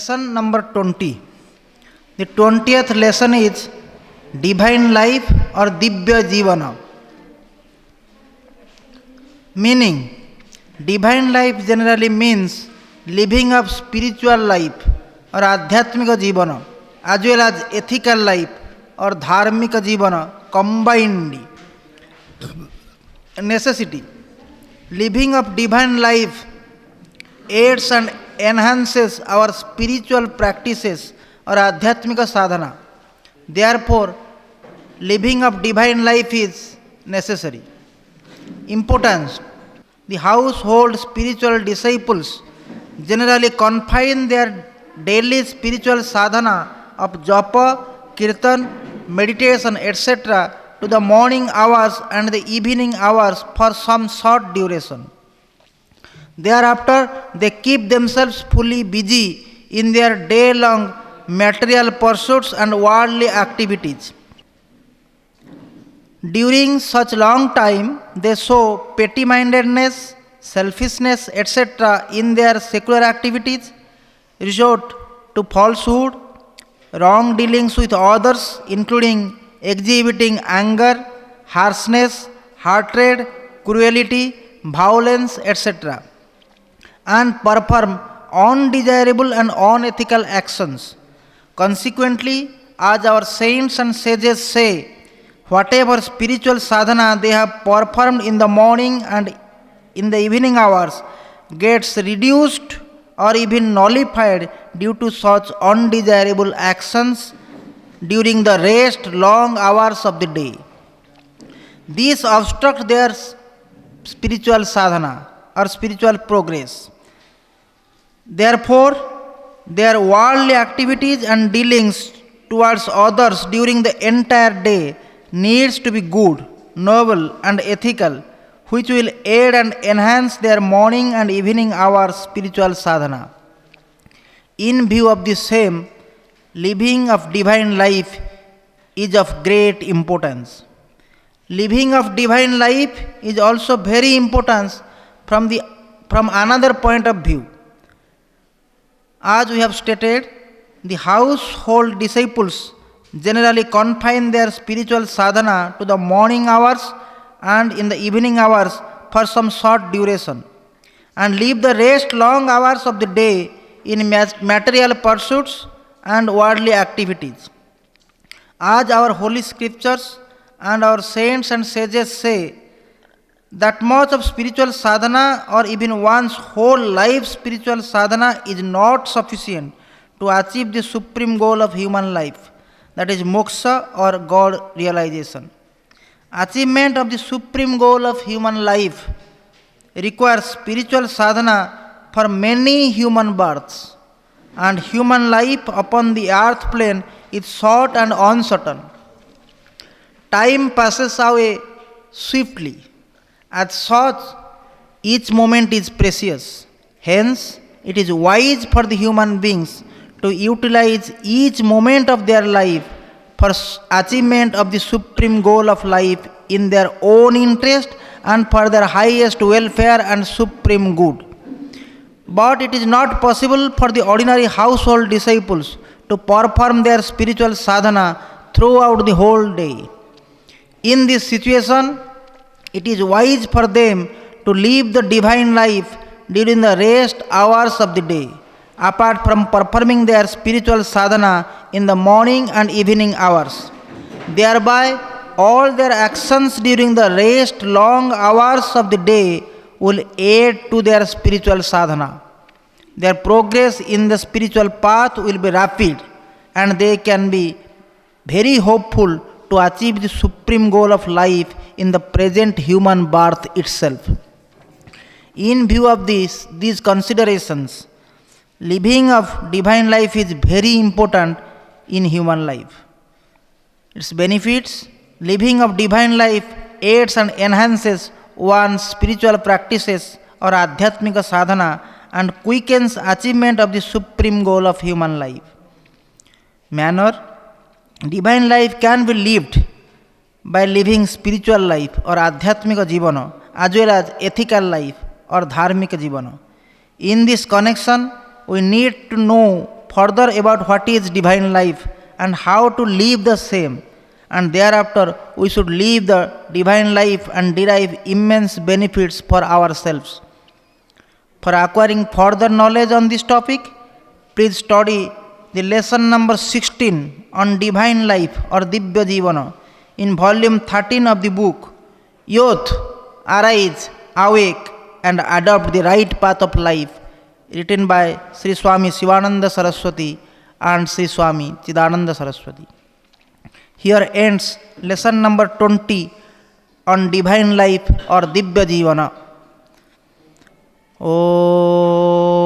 Lesson number 20. The 20th lesson is Divine Life or Divya Jivana. Meaning, Divine Life generally means living of spiritual life or Adhyatmika Jivana as well as ethical life or Dharmika Jivana combined necessity. Living of divine life aids and enhances our spiritual practices or adhyatmika sadhana. Therefore, living of divine life is necessary. Importance. The household spiritual disciples generally confine their daily spiritual sadhana of japa, kirtan, meditation, etc. to the morning hours and the evening hours for some short duration. Thereafter, they keep themselves fully busy in their day-long material pursuits and worldly activities. During such long time, they show petty-mindedness, selfishness, etc. in their secular activities, resort to falsehood, wrong dealings with others, including exhibiting anger, harshness, hatred, cruelty, violence, etc., and perform undesirable and unethical actions. Consequently, as our saints and sages say, whatever spiritual sadhana they have performed in the morning and in the evening hours gets reduced or even nullified due to such undesirable actions during the rest long hours of the day. These obstruct their spiritual sadhana or spiritual progress. Therefore, their worldly activities and dealings towards others during the entire day needs to be good, noble and ethical, which will aid and enhance their morning and evening hours spiritual sadhana. In view of the same, living of divine life is of great importance. Living of divine life is also very important from another point of view. As we have stated, the household disciples generally confine their spiritual sadhana to the morning hours and in the evening hours for some short duration, and leave the rest long hours of the day in material pursuits and worldly activities. As our holy scriptures and our saints and sages say, that much of spiritual sadhana or even one's whole life spiritual sadhana is not sufficient to achieve the supreme goal of human life, that is moksha or God realization. Achievement of the supreme goal of human life requires spiritual sadhana for many human births, and human life upon the earth plane is short and uncertain. Time passes away swiftly. As such, each moment is precious. Hence, it is wise for the human beings to utilize each moment of their life for achievement of the supreme goal of life in their own interest and for their highest welfare and supreme good. But it is not possible for the ordinary household disciples to perform their spiritual sadhana throughout the whole day. In this situation, it is wise for them to live the divine life during the rest hours of the day, apart from performing their spiritual sadhana in the morning and evening hours. Thereby, all their actions during the rest long hours of the day will aid to their spiritual sadhana. Their progress in the spiritual path will be rapid, and they can be very hopeful to achieve the supreme goal of life in the present human birth itself. In view of these considerations, living of divine life is very important in human life. Its benefits: living of divine life aids and enhances one's spiritual practices or adhyatmika sadhana and quickens achievement of the supreme goal of human life. Manner: divine life can be lived by living spiritual life or adhyatmika jivana as well as ethical life or dharmika jivana. In this connection, we need to know further about what is divine life and how to live the same, and thereafter we should live the divine life and derive immense benefits for ourselves. For acquiring further knowledge on this topic, please study the lesson number 16 on divine life or Divya Jivana in volume 13 of the book Youth, Arise, Awake and Adopt the Right Path of Life, written by Sri Swami Sivananda Saraswati and Sri Swami Chidananda Saraswati. Here ends lesson number 20 on divine life or Divya Jivana. Oh